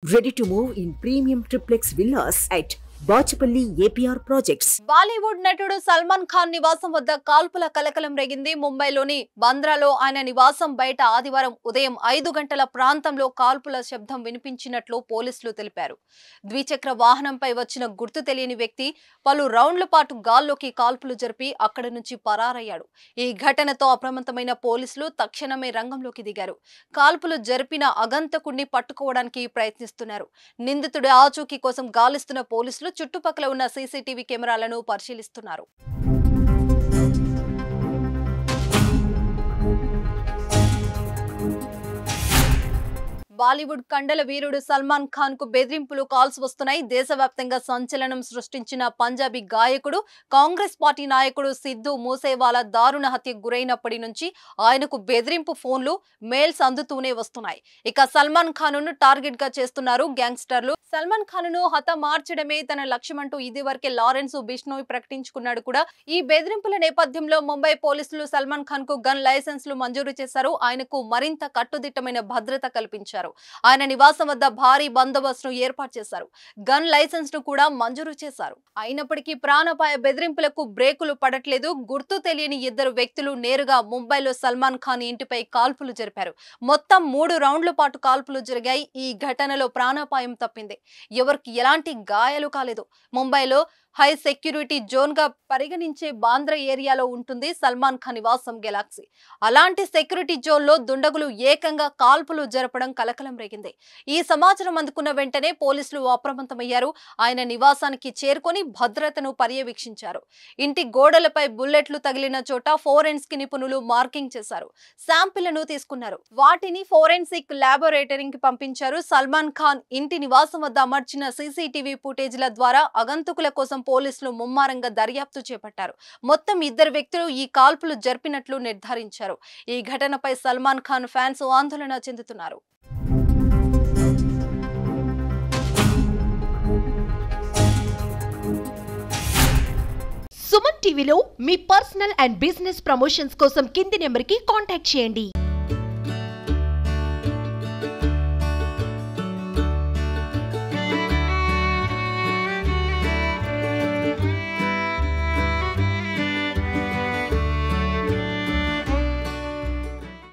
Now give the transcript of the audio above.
Ready to move in premium triplex villas at Bachapalli APR Projects. Bollywood నటుడు సల్మాన్ ఖాన్ నివాసం వద్ద కాల్పుల కలకలం రేగింది. ముంబైలోని బంద్రాలో ఆయన నివాసం బయట ఆదివారం ఉదయం 5 గంటల ప్రాంతంలో కాల్పుల శబ్దం వినిపించినట్లు పోలీసులు తెలిపారు. ద్విచక్ర వాహనంపై వచ్చిన గుర్తు తెలియని వ్యక్తి పలు రౌండ్ల పాటు గాల్లోకి కాల్పులు జరిపి అక్కడి నుంచి పరారయ్యాడు. ఈ ఘటనతో అప్రమత్తమైన పోలీసులు తక్షణమే రంగంలోకి దిగారు. కాల్పులు జరిపిన అగంతకుడిని పట్టుకోవడానికి ప్రయత్నిస్తున్నారు. నిందితుడి ఆచూకీ కోసం గాలిస్తున్న పోలీసులు చుట్టుపక్కల ఉన్న సీసీటీవీ కెమెరాలను పరిశీలిస్తున్నారు. బాలీవుడ్ కండల వీరుడు సల్మాన్ ఖాన్ కు బెదిరింపులు కాల్స్ వస్తున్నాయి. దేశవ్యాప్తంగా సంచలనం సృష్టించిన పంజాబీ గాయకుడు, కాంగ్రెస్ పార్టీ నాయకుడు సిద్ధు మూసేవాలా దారుణ హత్యకు గురైనప్పటి నుంచి ఆయనకు బెదిరింపు ఫోన్లు, మెయిల్స్ అందుతూనే వస్తున్నాయి. ఇక సల్మాన్ ఖాన్ ను టార్గెట్ గా చేస్తున్నారు గ్యాంగ్స్టర్లు. సల్మాన్ ఖాన్ ను హతమార్చడమే తన లక్ష్యమంటూ ఇదివరకే లారెన్స్ బిష్నోయ్ ప్రకటించుకున్నాడు కూడా. ఈ బెదిరింపుల నేపథ్యంలో ముంబై పోలీసులు సల్మాన్ ఖాన్ కు గన్ లైసెన్స్ లు మంజూరు చేశారు. ఆయనకు మరింత కట్టుదిట్టమైన భద్రత కల్పించారు. ఆయన నివాసం వద్ద భారీ బందోబస్తును ఏర్పాటు చేశారు. గన్ లైసెన్స్ ను కూడా మంజూరు చేశారు. అయినప్పటికీ ప్రాణాపాయ బెదిరింపులకు బ్రేకులు పడట్లేదు. గుర్తు తెలియని ఇద్దరు వ్యక్తులు నేరుగా ముంబైలో సల్మాన్ ఖాన్ ఇంటిపై కాల్పులు జరిపారు. మొత్తం 3 రౌండ్ల పాటు కాల్పులు జరిగాయి. ఈ ఘటనలో ప్రాణాపాయం తప్పింది. ఎవరికి ఎలాంటి గాయాలు కాలేదు. ముంబైలో హై సెక్యూరిటీ జోన్ గా పరిగణించే బాంద్రా ఏరియాలో ఉంటుంది సల్మాన్ ఖాన్ నివాసం గెలాక్సీ. అలాంటి సెక్యూరిటీ జోన్ లో దుండగులు ఏకంగా కాల్పులు జరపడం కలకలం రేగింది. ఈ సమాచారం అందుకున్న వెంటనే పోలీసులు అప్రమత్తమయ్యారు. ఆయన నివాసానికి చేరుకొని భద్రతను పర్యవేక్షించారు. ఇంటి గోడలపై బుల్లెట్లు తగిలిన చోట ఫోరెన్సిక్ నిపుణులు మార్కింగ్ చేశారు. శాంపిళ్లను తీసుకున్నారు. వాటిని ఫోరెన్సిక్ ల్యాబొరేటరీకి పంపించారు. సల్మాన్ ఖాన్ ఇంటి నివాసం వద్ద అమర్చిన సీసీటీవీ ఫుటేజ్ల ద్వారా అగంతకుల కోసం పోలీసులు ముమ్మరంగా దర్యాప్తు చేపట్టారు. మొత్తం 2 వ్యక్తులు ఈ కాల్పులు జరిపినట్లు నిర్ధారించారు. ఈ ఘటనపై సల్మాన్ ఖాన్ ఫ్యాన్స్ ఆందోళన చెందుతున్నారు. సుమన్ టీవీలో మీ పర్సనల్ అండ్ బిజినెస్ ప్రమోషన్స్ కోసం కింది నెంబర్కి కాంటాక్ట్ చేయండి.